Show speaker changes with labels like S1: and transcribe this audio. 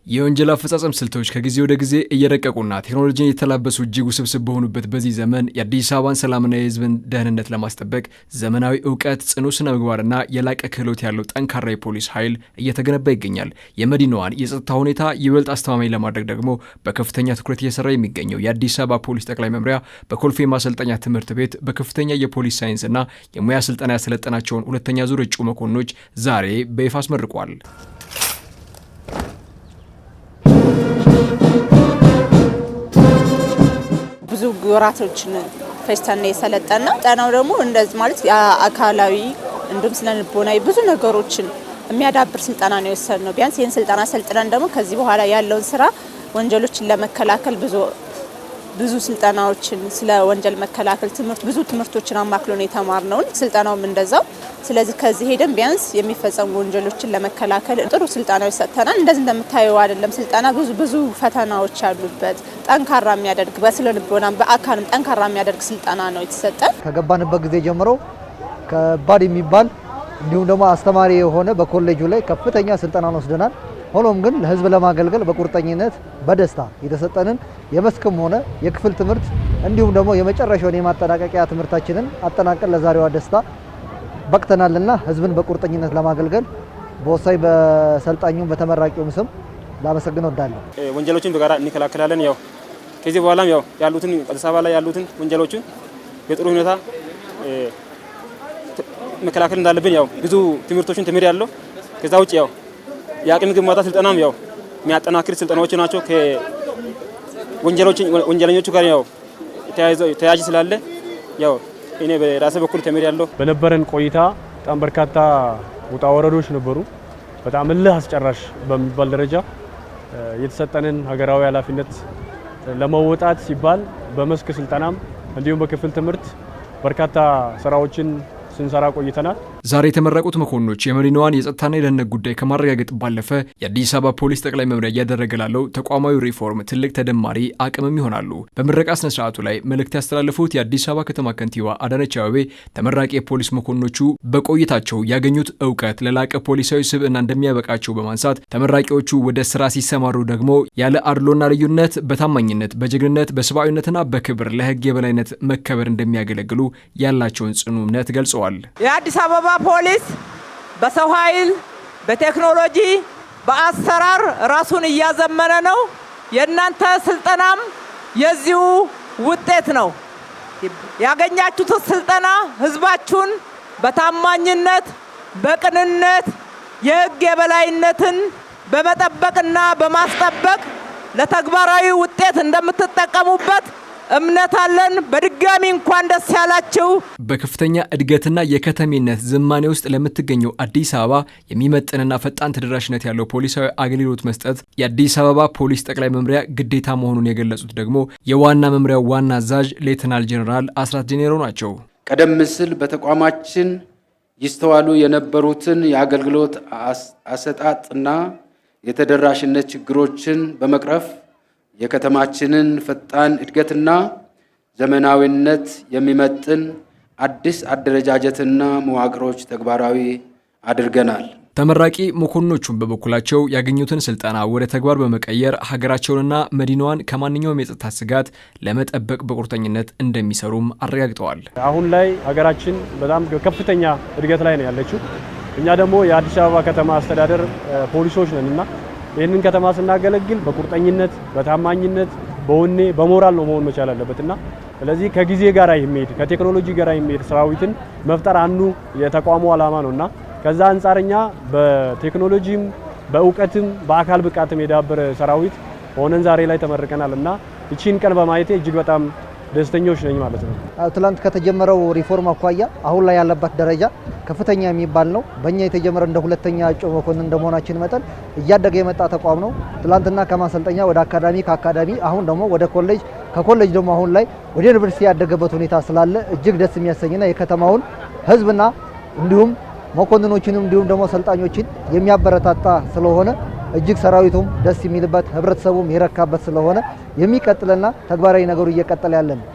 S1: የወንጀል አፈጻጸም ስልቶች ከጊዜ ወደ ጊዜ እየረቀቁና ቴክኖሎጂን የተላበሱ እጅግ ውስብስብ በሆኑበት በዚህ ዘመን የአዲስ አበባን ሰላምና የሕዝብን ደህንነት ለማስጠበቅ ዘመናዊ እውቀት፣ ጽኑ ስነ ምግባርና የላቀ ክህሎት ያለው ጠንካራ የፖሊስ ኃይል እየተገነባ ይገኛል። የመዲናዋን የጸጥታ ሁኔታ ይበልጥ አስተማማኝ ለማድረግ ደግሞ በከፍተኛ ትኩረት እየሰራ የሚገኘው የአዲስ አበባ ፖሊስ ጠቅላይ መምሪያ በኮልፌ ማሰልጠኛ ትምህርት ቤት በከፍተኛ የፖሊስ ሳይንስና የሙያ ስልጠና ያሰለጠናቸውን ሁለተኛ ዙር እጩ መኮንኖች ዛሬ በይፋ አስመርቋል።
S2: ብዙ ወራቶችን ፈጅተን የሰለጠና ጠናው ደግሞ እንደዚህ ማለት አካላዊ እንዲሁም ስነ ልቦናዊ ብዙ ነገሮችን የሚያዳብር ስልጠና ነው የወሰድነው። ቢያንስ ይህን ስልጠና ሰልጥነን ደግሞ ከዚህ በኋላ ያለውን ስራ ወንጀሎችን ለመከላከል ብዙ ስልጠናዎችን ስለ ወንጀል መከላከል ብዙ ትምህርቶችን አማክሎ ነው የተማርነው። ስልጠናውም እንደዛው። ስለዚህ ከዚህ ሄደን ቢያንስ የሚፈጸሙ ወንጀሎችን ለመከላከል ጥሩ ስልጠናዎች ሰጥተናል። እንደዚህ እንደምታየው አይደለም ስልጠና ብዙ ፈተናዎች ያሉበት ጠንካራ የሚያደርግ በስነ ልቦናም በአካልም ጠንካራ የሚያደርግ ስልጠና ነው የተሰጠን።
S3: ከገባንበት ጊዜ ጀምሮ ከባድ የሚባል እንዲሁም ደግሞ አስተማሪ የሆነ በኮሌጁ ላይ ከፍተኛ ስልጠናን ወስደናል። ሆኖም ግን ለህዝብ ለማገልገል በቁርጠኝነት በደስታ የተሰጠንን የመስክም ሆነ የክፍል ትምህርት እንዲሁም ደግሞ የመጨረሻውን የማጠናቀቂያ ትምህርታችንን አጠናቀን ለዛሬዋ ደስታ በቅተናልና ህዝብን በቁርጠኝነት ለማገልገል በወሳኝ በሰልጣኙ በተመራቂውም ስም ላመሰግን እወዳለሁ።
S4: ወንጀሎችን በጋራ እንከላከላለን። ያው ከዚህ በኋላም ያው ያሉትን አዲስ አበባ ላይ ያሉትን ወንጀሎችን በጥሩ ሁኔታ መከላከል እንዳለብን ያው ብዙ ትምህርቶችን ተምሬያለሁ። ከዛ ውጭ ያው የአቅም ግንባታ ስልጠናም ያው የሚያጠናክር ስልጠናዎች ናቸው። ከወንጀለኞቹ ጋር ያው ተያያዥ ስላለ ያው እኔ በራሴ በኩል ተምሬያለሁ።
S5: በነበረን ቆይታ በጣም በርካታ ውጣ ወረዶች ነበሩ። በጣም እልህ አስጨራሽ በሚባል ደረጃ የተሰጠንን ሀገራዊ ኃላፊነት ለመወጣት ሲባል በመስክ ስልጠናም እንዲሁም በክፍል ትምህርት በርካታ ስራዎችን ስንሰራ ቆይተናል።
S1: ዛሬ የተመረቁት መኮንኖች የመዲናዋን የጸጥታና የደህንነት ጉዳይ ከማረጋገጥ ባለፈ የአዲስ አበባ ፖሊስ ጠቅላይ መምሪያ እያደረገ ላለው ተቋማዊ ሪፎርም ትልቅ ተደማሪ አቅምም ይሆናሉ። በምረቃ ስነ ስርዓቱ ላይ መልእክት ያስተላለፉት የአዲስ አበባ ከተማ ከንቲባ አዳነች አቤቤ ተመራቂ የፖሊስ መኮንኖቹ በቆይታቸው ያገኙት እውቀት ለላቀ ፖሊሳዊ ስብዕና እንደሚያበቃቸው በማንሳት ተመራቂዎቹ ወደ ስራ ሲሰማሩ ደግሞ ያለ አድሎና ልዩነት በታማኝነት፣ በጀግንነት፣ በሰብአዊነትና በክብር ለህግ የበላይነት መከበር እንደሚያገለግሉ ያላቸውን ጽኑ እምነት ገልጸዋል።
S6: የአዲስ አበባ ፖሊስ በሰው ኃይል፣ በቴክኖሎጂ፣ በአሰራር ራሱን እያዘመነ ነው። የእናንተ ስልጠናም የዚሁ ውጤት ነው። ያገኛችሁት ስልጠና ህዝባችሁን በታማኝነት፣ በቅንነት የህግ የበላይነትን በመጠበቅና በማስጠበቅ ለተግባራዊ ውጤት እንደምትጠቀሙበት እምነት አለን። በድጋሚ እንኳን ደስ ያላችሁ።
S1: በከፍተኛ እድገትና የከተሜነት ዝማኔ ውስጥ ለምትገኘው አዲስ አበባ የሚመጥንና ፈጣን ተደራሽነት ያለው ፖሊሳዊ አገልግሎት መስጠት የአዲስ አበባ ፖሊስ ጠቅላይ መምሪያ ግዴታ መሆኑን የገለጹት ደግሞ የዋና መምሪያው ዋና አዛዥ ሌተናል ጄኔራል አስራት ዲኔሮ ናቸው።
S7: ቀደም ሲል በተቋማችን ይስተዋሉ የነበሩትን የአገልግሎት አሰጣጥና የተደራሽነት ችግሮችን በመቅረፍ የከተማችንን ፈጣን እድገትና ዘመናዊነት የሚመጥን አዲስ አደረጃጀትና መዋቅሮች ተግባራዊ አድርገናል።
S1: ተመራቂ መኮንኖቹን በበኩላቸው ያገኙትን ስልጠና ወደ ተግባር በመቀየር ሀገራቸውንና መዲናዋን ከማንኛውም የጸጥታ ስጋት ለመጠበቅ በቁርጠኝነት እንደሚሰሩም አረጋግጠዋል።
S5: አሁን ላይ ሀገራችን በጣም ከፍተኛ እድገት ላይ ነው ያለችው። እኛ ደግሞ የአዲስ አበባ ከተማ አስተዳደር ፖሊሶች ነንና ይህንን ከተማ ስናገለግል በቁርጠኝነት፣ በታማኝነት፣ በወኔ፣ በሞራል ነው መሆን መቻል አለበትና ስለዚህ ከጊዜ ጋር የሚሄድ ከቴክኖሎጂ ጋር የሚሄድ ሰራዊትን መፍጠር አንዱ የተቋሙ ዓላማ ነውና ከዛ አንጻርኛ በቴክኖሎጂም በእውቀትም በአካል ብቃትም የዳበረ ሰራዊት ሆነን ዛሬ ላይ ተመርቀናልና እቺን ቀን በማየቴ እጅግ በጣም ደስተኞች ነኝ ማለት ነው።
S3: ትላንት ከተጀመረው ሪፎርም አኳያ አሁን ላይ ያለበት ደረጃ ከፍተኛ የሚባል ነው። በእኛ የተጀመረ እንደ ሁለተኛ እጩ መኮንን እንደመሆናችን መጠን እያደገ የመጣ ተቋም ነው። ትላንትና ከማሰልጠኛ ወደ አካዳሚ፣ ከአካዳሚ አሁን ደግሞ ወደ ኮሌጅ፣ ከኮሌጅ ደግሞ አሁን ላይ ወደ ዩኒቨርሲቲ ያደገበት ሁኔታ ስላለ እጅግ ደስ የሚያሰኝና የከተማውን ህዝብና እንዲሁም መኮንኖችንም እንዲሁም ደግሞ ሰልጣኞችን የሚያበረታታ ስለሆነ እጅግ ሰራዊቱም ደስ የሚልበት ህብረተሰቡም የረካበት ስለሆነ የሚቀጥልና ተግባራዊ ነገሩ እየቀጠለ ያለ ነው።